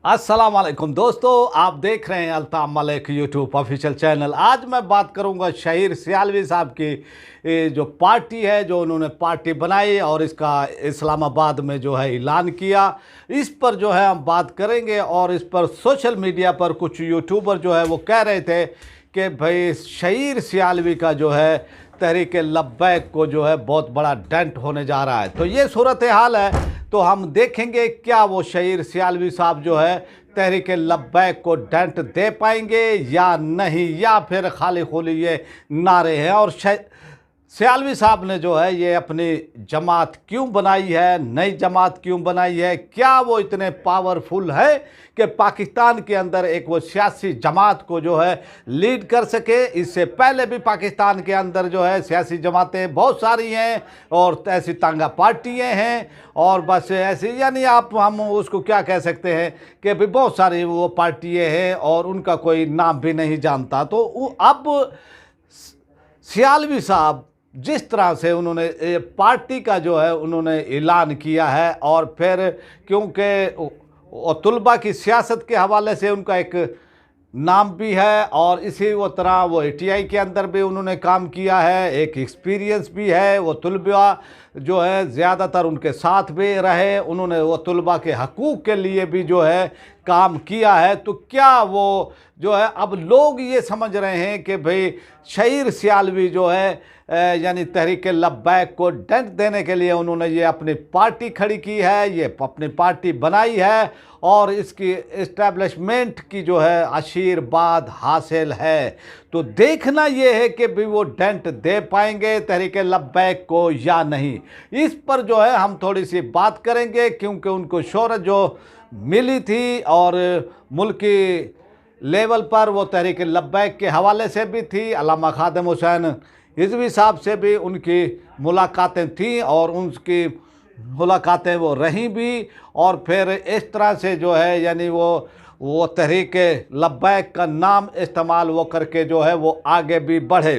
अस्सलाम वालेकुम दोस्तों, आप देख रहे हैं Altaf Malik YouTube official channel. आज मैं बात करूंगा शहीर सियालवी साहब की जो पार्टी है, जो उन्होंने पार्टी बनाई और इसका इस्लामाबाद में जो है ऐलान किया, इस पर जो है हम बात करेंगे। और इस पर सोशल मीडिया पर कुछ यूट्यूबर जो है वो कह रहे थे कि भाई शहीर सियालवी का जो है तहरीक लब्बैक को जो है बहुत बड़ा डेंट होने जा रहा है। तो ये सूरत हाल है, तो हम देखेंगे क्या वो शहीर सियालवी साहब जो है तहरीक लब्बैक को डेंट दे पाएंगे या नहीं, या फिर खाली खोली ये नारे हैं। और सियालवी साहब ने जो है ये अपनी जमात क्यों बनाई है, नई जमात क्यों बनाई है, क्या वो इतने पावरफुल है कि पाकिस्तान के अंदर एक वो सियासी जमात को जो है लीड कर सके। इससे पहले भी पाकिस्तान के अंदर जो है सियासी जमातें बहुत सारी हैं और ऐसी तांगा पार्टियां हैं और बस ऐसी, यानी हम उसको क्या कह सकते हैं कि भी बहुत सारी वो पार्टियां हैं और उनका कोई नाम भी नहीं जानता। तो अब सियालवी साहब जिस तरह से उन्होंने पार्टी का जो है उन्होंने ऐलान किया है, और फिर क्योंकि तुलबा की सियासत के हवाले से उनका एक नाम भी है और इसी वो तरह वो ATI के अंदर भी उन्होंने काम किया है, एक एक्सपीरियंस भी है। वो तुलबा जो है ज़्यादातर उनके साथ भी रहे, उन्होंने वो तुलबा के हकूक़ के लिए भी जो है काम किया है। तो क्या वो जो है अब लोग ये समझ रहे हैं कि भाई शहीर सियालवी जो है यानी तहरीक लब्बैक को डेंट देने के लिए उन्होंने ये अपनी पार्टी खड़ी की है, ये अपनी पार्टी बनाई है और इसकी इस्टेब्लिशमेंट की जो है आशीर्वाद हासिल है। तो देखना ये है कि भी वो डेंट दे पाएंगे तहरीक लब्बैक को या नहीं। इस पर जो है हम थोड़ी सी बात करेंगे, क्योंकि उनको शोहरत जो मिली थी और मुल्की लेवल पर वो तहरीक लब्बैक के हवाले से भी थी। अल्लामा खादिम हुसैन रिजवी साहब से भी उनकी मुलाकातें थीं और उनकी मुलाकातें वो रहीं भी, और फिर इस तरह से जो है यानी वो तहरीक लब्बैक का नाम इस्तेमाल वो करके जो है वो आगे भी बढ़े।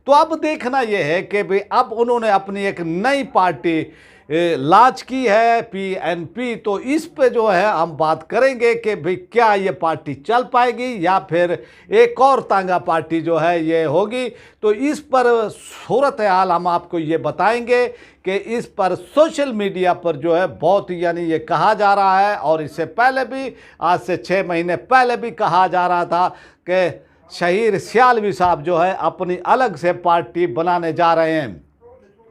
तो अब देखना ये है कि भाई अब उन्होंने अपनी एक नई पार्टी लॉन्च की है, PNP। तो इस पे जो है हम बात करेंगे कि भाई क्या ये पार्टी चल पाएगी या फिर एक और तांगा पार्टी जो है ये होगी। तो इस पर सूरत हाल हम आपको ये बताएंगे कि इस पर सोशल मीडिया पर जो है बहुत यानी ये कहा जा रहा है, और इससे पहले भी आज से 6 महीने पहले भी कहा जा रहा था कि शहीर सियालवी साहब जो है अपनी अलग से पार्टी बनाने जा रहे हैं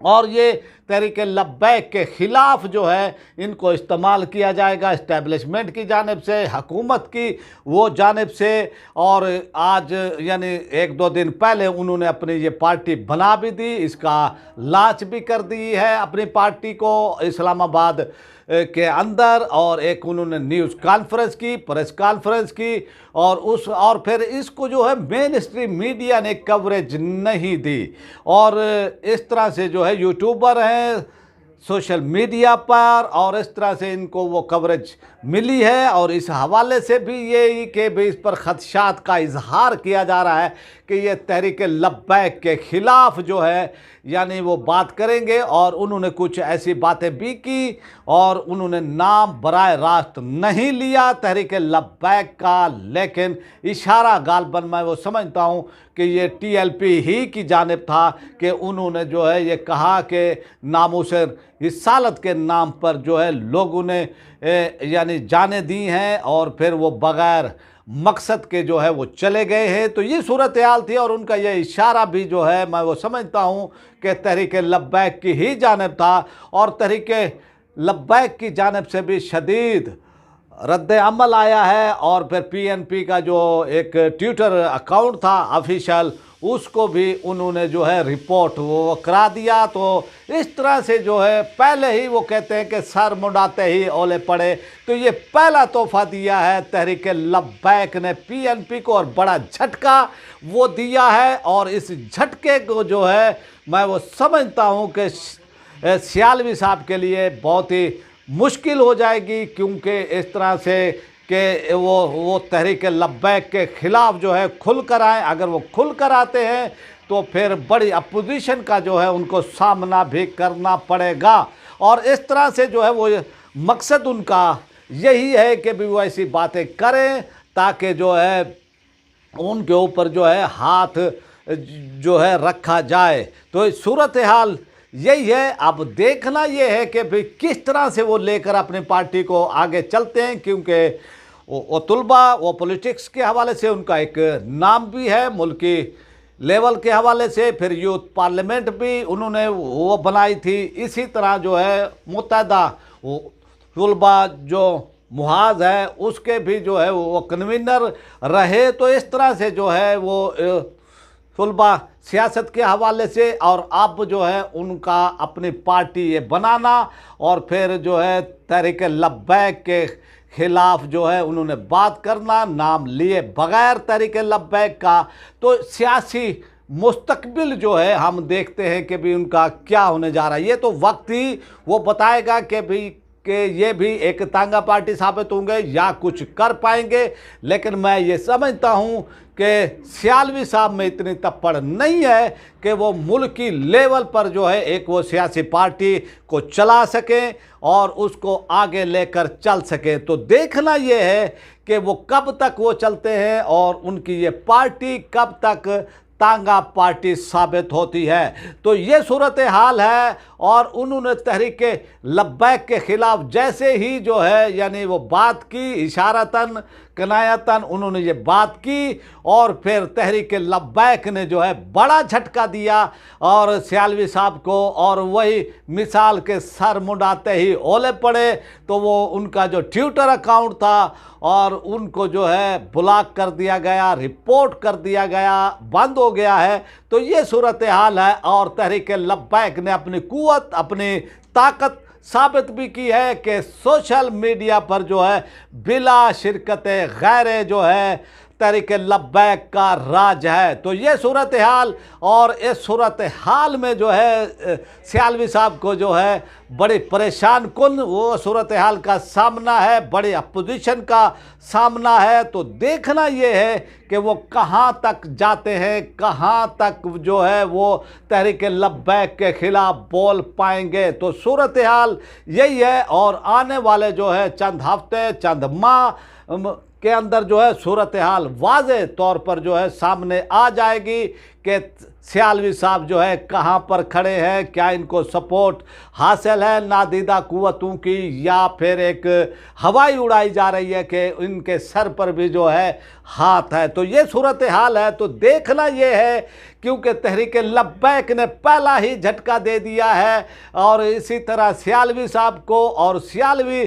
और ये तहरीक लब्बैक के ख़िलाफ़ जो है इनको इस्तेमाल किया जाएगा इस्टेब्लिशमेंट की जानिब से, हुकूमत की वो जानिब से। और आज यानी 1-2 दिन पहले उन्होंने अपनी ये पार्टी बना भी दी, इसका लॉन्च भी कर दी है अपनी पार्टी को इस्लामाबाद के अंदर, और एक उन्होंने न्यूज़ कॉन्फ्रेंस की, प्रेस कॉन्फ्रेंस की, और फिर इसको जो है मेन स्ट्रीम मीडिया ने कवरेज नहीं दी। और इस तरह से जो है यूट्यूबर हैं सोशल मीडिया पर और इस तरह से इनको वो कवरेज मिली है, और इस हवाले से भी ये कि भी इस पर खदशात का इजहार किया जा रहा है कि ये तहरीक लब्बैक के ख़िलाफ़ जो है यानी वो बात करेंगे। और उन्होंने कुछ ऐसी बातें भी की और उन्होंने नाम बराह रास्त नहीं लिया तहरीक लब्बैक का, लेकिन इशारा गालबन मैं वो समझता हूँ कि ये TLP ही की जानिब था कि उन्होंने जो है ये कहा कि नामूसे रिसालत के नाम पर जो है लोगों ने यानी जाने दी हैं और फिर वो बग़ैर मकसद के जो है वो चले गए हैं। तो ये सूरत हाल थी और उनका ये इशारा भी जो है मैं वो समझता हूँ कि तहरीक लब्बैक की ही जानिब था, और तहरीक लब्बैक की जानिब से भी शदीद रद्द अमल आया है। और फिर PNP का जो एक ट्विटर अकाउंट था ऑफिशियल, उसको भी उन्होंने जो है रिपोर्ट वो करा दिया। तो इस तरह से जो है पहले ही वो कहते हैं कि सर मुंडाते ही ओले पड़े। तो ये पहला तोहफा दिया है तहरीक लब्बैक ने PNP को, और बड़ा झटका वो दिया है। और इस झटके को जो है मैं वो समझता हूँ कि सियालवी साहब के लिए बहुत ही मुश्किल हो जाएगी, क्योंकि इस तरह से कि वो तहरीक लब्बैक के ख़िलाफ़ जो है खुल कर आए। अगर वो खुल कर आते हैं तो फिर बड़ी अपोजिशन का जो है उनको सामना भी करना पड़ेगा। और इस तरह से जो है वो मकसद उनका यही है कि भी वो ऐसी बातें करें ताकि जो है उनके ऊपर जो है हाथ जो है रखा जाए। तो सूरत हाल यही है। अब देखना ये है कि भाई किस तरह से वो लेकर अपनी पार्टी को आगे चलते हैं, क्योंकि वो तुलबा वो पॉलिटिक्स के हवाले से उनका एक नाम भी है, मुल्की लेवल के हवाले से, फिर यूथ पार्लियामेंट भी उन्होंने वो बनाई थी। इसी तरह जो है मुत्तहदा वो तुलबा जो मुहाज है उसके भी जो है वो कन्वीनर रहे। तो इस तरह से जो है वो तुलबा सियासत के हवाले से, और अब जो है उनका अपनी पार्टी ये बनाना, और फिर जो है तहरीक लब्बैक के खिलाफ जो है उन्होंने बात करना नाम लिए बगैर तहरीक लब्बैक का। तो सियासी मुस्तकबिल जो है हम देखते हैं कि भी उनका क्या होने जा रहा है। ये तो वक्त ही वो बताएगा कि भी कि ये भी एक तांगा पार्टी साबित होंगे या कुछ कर पाएंगे। लेकिन मैं ये समझता हूँ कि सियालवी साहब में इतनी तप्पड़ नहीं है कि वो मुल्क की लेवल पर जो है एक वो सियासी पार्टी को चला सकें और उसको आगे लेकर चल सकें। तो देखना ये है कि वो कब तक वो चलते हैं और उनकी ये पार्टी कब तक तांगा पार्टी साबित होती है। तो ये सूरत हाल है। और उन्होंने तहरीक लब्बैक के खिलाफ जैसे ही जो है यानी वो बात की, इशारतन कनायतन उन्होंने ये बात की, और फिर तहरीक लब्बैक ने जो है बड़ा झटका दिया और सियालवी साहब को, और वही मिसाल के सर मुंडाते ही ओले पड़े। तो वो उनका जो ट्विटर अकाउंट था और उनको जो है ब्लॉक कर दिया गया, रिपोर्ट कर दिया गया, बंद हो गया है। तो ये सूरत हाल है। और तहरीक लब्बैक ने अपनी कुव्वत, अपनी ताकत साबित भी की है कि सोशल मीडिया पर जो है बिला शिरकत गैर जो है तहरीक लब्बैक का राज है। तो ये सूरत हाल, और इस सूरत हाल में जो है सियालवी साहब को जो है बड़ी परेशान कुन वो सूरत हाल का सामना है, बड़ी अपोजिशन का सामना है। तो देखना ये है कि वो कहाँ तक जाते हैं, कहाँ तक जो है वो तहरीक लब्बैक के खिलाफ बोल पाएंगे। तो सूरत हाल यही है। और आने वाले जो है चंद हफ्ते, चंद माह के अंदर जो है सूरत हाल वाज़े तौर पर जो है सामने आ जाएगी कि सियालवी साहब जो है कहाँ पर खड़े हैं, क्या इनको सपोर्ट हासिल है नादीदा कुव्वतों की, या फिर एक हवाई उड़ाई जा रही है कि इनके सर पर भी जो है हाथ है। तो ये सूरत हाल है। तो देखना ये है, क्योंकि तहरीक लब्बैक ने पहला ही झटका दे दिया है, और इसी तरह सियालवी साहब को, और सियालवी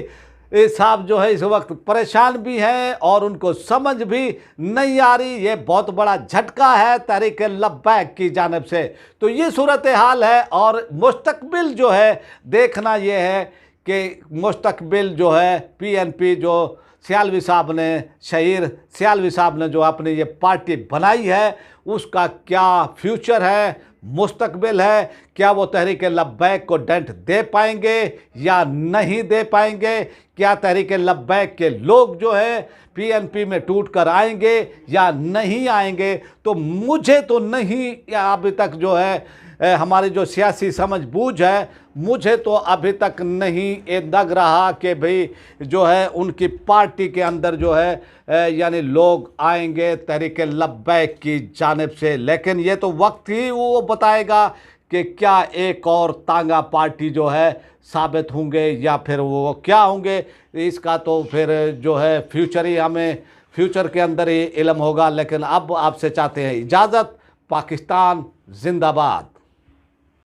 साहब जो है इस वक्त परेशान भी हैं और उनको समझ भी नहीं आ रही। ये बहुत बड़ा झटका है तहरीक लब्बैक की जानिब से। तो ये सूरत हाल है। और मुस्तकबिल जो है देखना ये है कि मुस्तकबिल जो है पीएनपी जो सियालवी साहब ने, शहीर सियालवी साहब ने जो अपनी ये पार्टी बनाई है, उसका क्या फ्यूचर है, मुस्तकबिल है। क्या वो तहरीक लब्बैक को डेंट दे पाएंगे या नहीं दे पाएंगे? क्या तहरीक लब्बैक के लोग जो है पीएनपी में टूट कर आएंगे या नहीं आएंगे? तो मुझे तो नहीं, अभी तक जो है हमारी जो सियासी समझ बूझ है, मुझे तो अभी तक नहीं ये लग रहा कि भाई जो है उनकी पार्टी के अंदर जो है यानी लोग आएंगे तहरीक लब्बैक की जानिब से। लेकिन ये तो वक्त ही वो बताएगा कि क्या एक और तांगा पार्टी जो है साबित होंगे या फिर वो क्या होंगे। इसका तो फिर जो है फ्यूचर ही, हमें फ्यूचर के अंदर ही इल्म होगा। लेकिन अब आपसे चाहते हैं इजाज़त। पाकिस्तान जिंदाबाद।